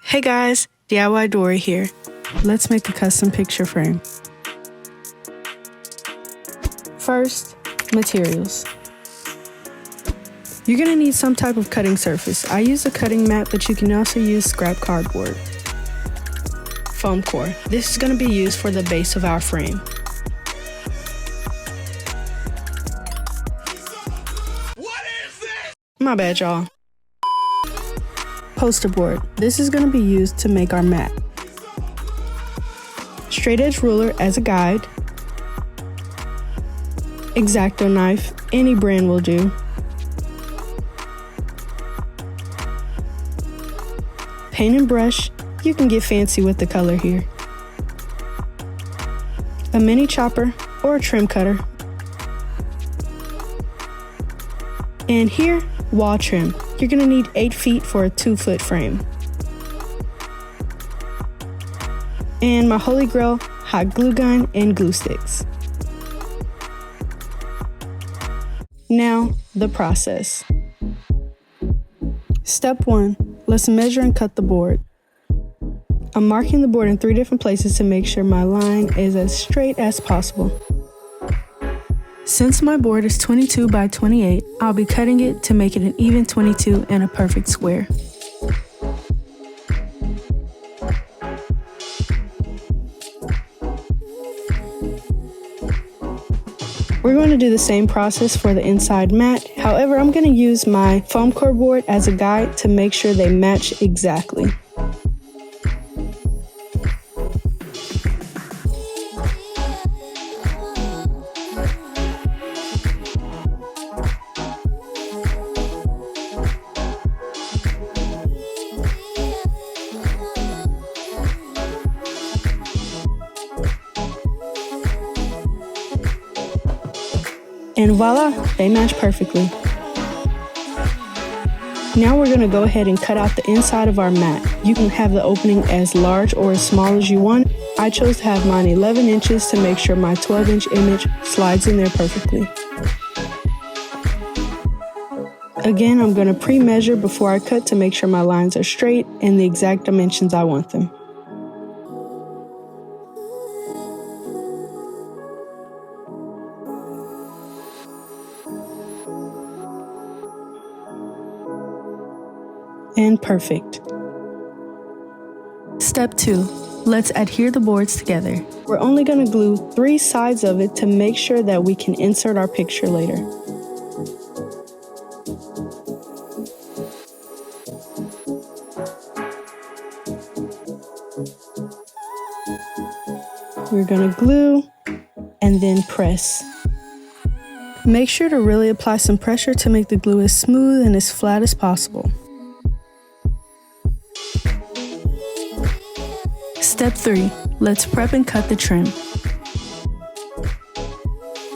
Hey guys, DIYDORY here. Let's make a custom picture frame. First, materials. You're gonna need some type of cutting surface. I use a cutting mat, but you can also use scrap cardboard. Foam core. This is gonna be used for the base of our frame. What is this? My bad, y'all. Poster board. This is going to be used to make our mat. Straight edge ruler as a guide. X-Acto knife, any brand will do. Paint and brush, you can get fancy with the color here. A mini chopper or a trim cutter. And here, wall trim. You're gonna need 8 feet for a 2-foot frame. And my holy grail, hot glue gun and glue sticks. Now, the process. Step 1, let's measure and cut the board. I'm marking the board in 3 different places to make sure my line is as straight as possible. Since my board is 22 by 28, I'll be cutting it to make it an even 22 and a perfect square. We're going to do the same process for the inside mat. However, I'm going to use my foam core board as a guide to make sure they match exactly. And voila, they match perfectly. Now we're going to go ahead and cut out the inside of our mat. You can have the opening as large or as small as you want. I chose to have mine 11 inches to make sure my 12-inch image slides in there perfectly. Again, I'm going to pre-measure before I cut to make sure my lines are straight and the exact dimensions I want them. And perfect. Step 2, let's adhere the boards together. We're only going to glue 3 sides of it to make sure that we can insert our picture later. We're going to glue and then press. Make sure to really apply some pressure to make the glue as smooth and as flat as possible. Step 3, let's prep and cut the trim.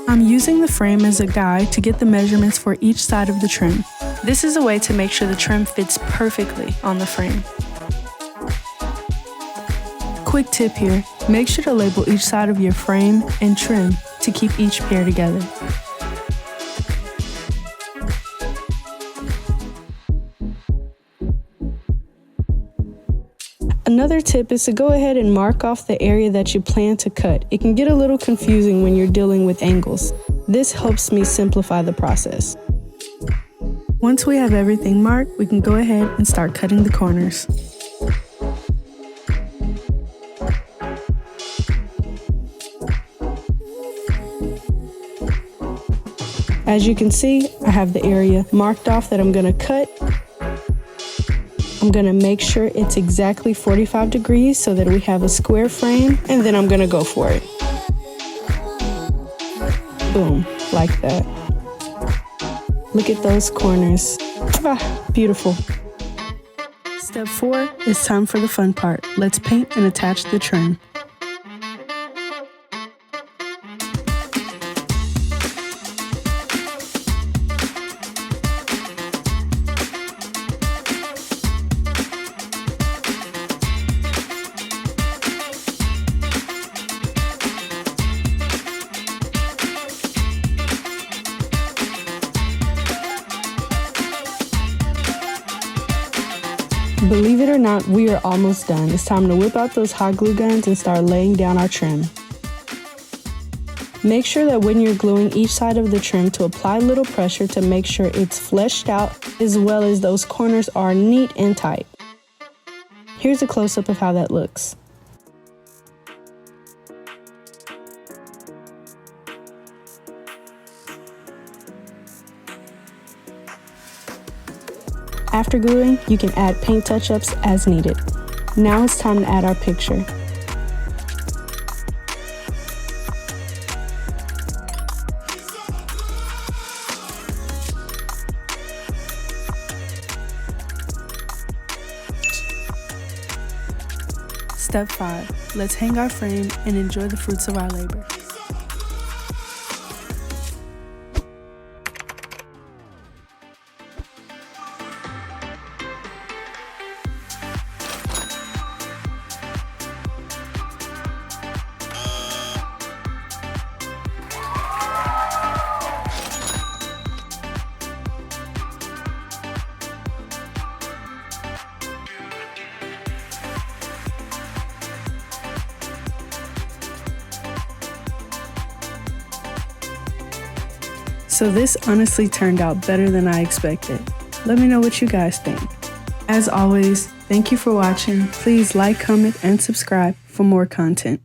I'm using the frame as a guide to get the measurements for each side of the trim. This is a way to make sure the trim fits perfectly on the frame. Quick tip here, make sure to label each side of your frame and trim to keep each pair together. Another tip is to go ahead and mark off the area that you plan to cut. It can get a little confusing when you're dealing with angles. This helps me simplify the process. Once we have everything marked, we can go ahead and start cutting the corners. As you can see, I have the area marked off that I'm going to cut. I'm going to make sure it's exactly 45 degrees so that we have a square frame, and then I'm going to go for it. Boom, like that. Look at those corners. Ah, beautiful. Step 4 is time for the fun part. Let's paint and attach the trim. Believe it or not, we are almost done. It's time to whip out those hot glue guns and start laying down our trim. Make sure that when you're gluing each side of the trim to apply a little pressure to make sure it's fleshed out, as well as those corners are neat and tight. Here's a close-up of how that looks. After gluing, you can add paint touch-ups as needed. Now it's time to add our picture. Step 5. Let's hang our frame and enjoy the fruits of our labor. So this honestly turned out better than I expected. Let me know what you guys think. As always, thank you for watching. Please like, comment, and subscribe for more content.